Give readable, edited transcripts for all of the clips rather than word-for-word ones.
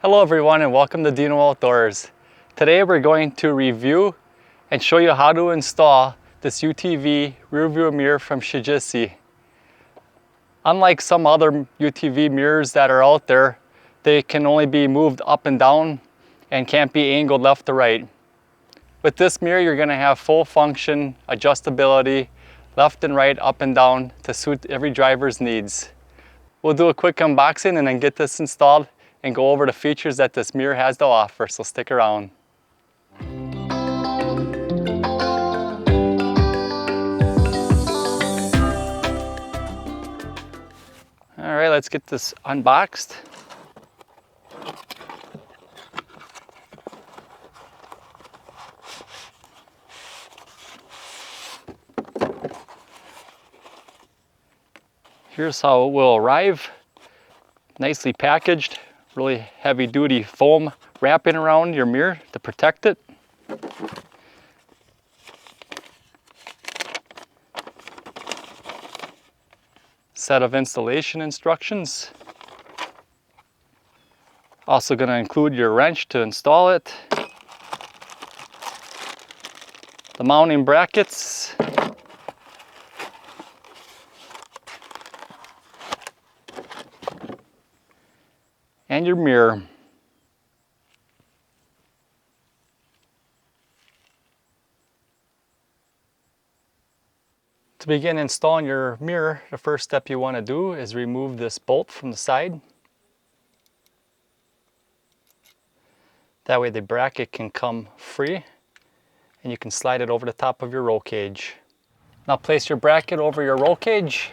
Hello everyone and welcome to Deano Outdoors. Today we're going to review and show you how to install this UTV rearview mirror from SHEJISI. Unlike some other UTV mirrors that are out there, they can only be moved up and down and can't be angled left to right. With this mirror you're going to have full function adjustability left and right, up and down to suit every driver's needs. We'll do a quick unboxing and then get this installed and go over the features that this mirror has to offer, so stick around. All right, let's get this unboxed. Here's how it will arrive. Nicely packaged. Really heavy duty foam wrapping around your mirror to protect it. Set of installation instructions. Also going to include your wrench to install it. The mounting brackets. And your mirror. To begin installing your mirror, the first step you want to do is remove this bolt from the side. That way the bracket can come free and you can slide it over the top of your roll cage. Now place your bracket over your roll cage.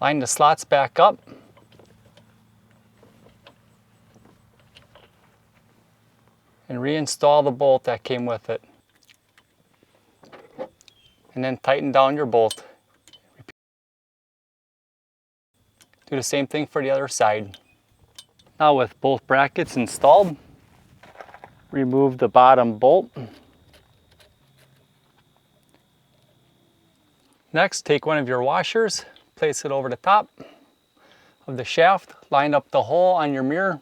Line the slots back up. And reinstall the bolt that came with it. And then tighten down your bolt. Do the same thing for the other side. Now with both brackets installed, remove the bottom bolt. Next, take one of your washers, place it over the top of the shaft, line up the hole on your mirror,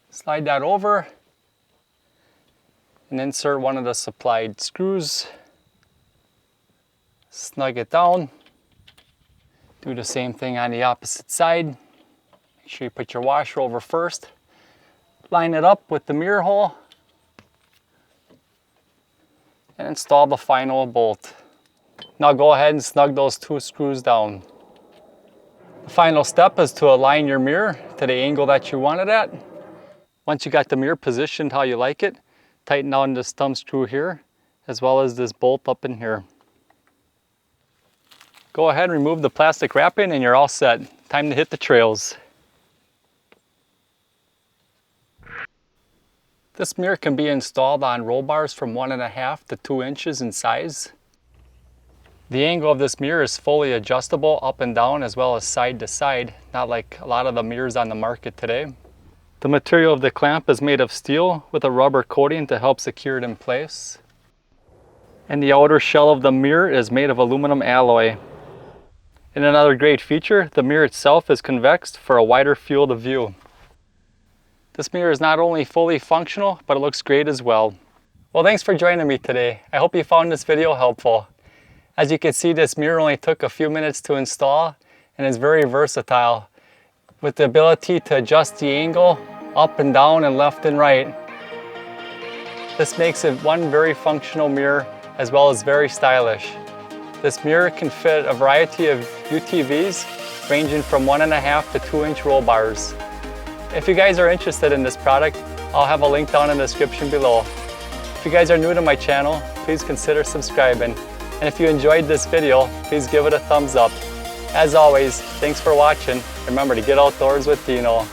slide that over, and insert one of the supplied screws. Snug it down. Do the same thing on the opposite side. Make sure you put your washer over first. Line it up with the mirror hole and install the final bolt. Now go ahead and snug those two screws down. The final step is to align your mirror to the angle that you want it at. Once you got the mirror positioned how you like it, tighten down this thumb screw here as well as this bolt up in here. Go ahead and remove the plastic wrapping and you're all set. Time to hit the trails. This mirror can be installed on roll bars from 1.5 to 2 inches in size. The angle of this mirror is fully adjustable up and down as well as side to side, not like a lot of the mirrors on the market today. The material of the clamp is made of steel with a rubber coating to help secure it in place. And the outer shell of the mirror is made of aluminum alloy. And another great feature, the mirror itself is convex for a wider field of view. This mirror is not only fully functional, but it looks great as well. Well, thanks for joining me today. I hope you found this video helpful. As you can see, this mirror only took a few minutes to install and is very versatile with the ability to adjust the angle up and down and left and right. This makes it one very functional mirror as well as very stylish. This mirror can fit a variety of UTVs ranging from 1.5 to 2 inch roll bars. If you guys are interested in this product, I'll have a link down in the description below. If you guys are new to my channel, please consider subscribing. And if you enjoyed this video, please give it a thumbs up. As always, thanks for watching. Remember to get outdoors with Deano.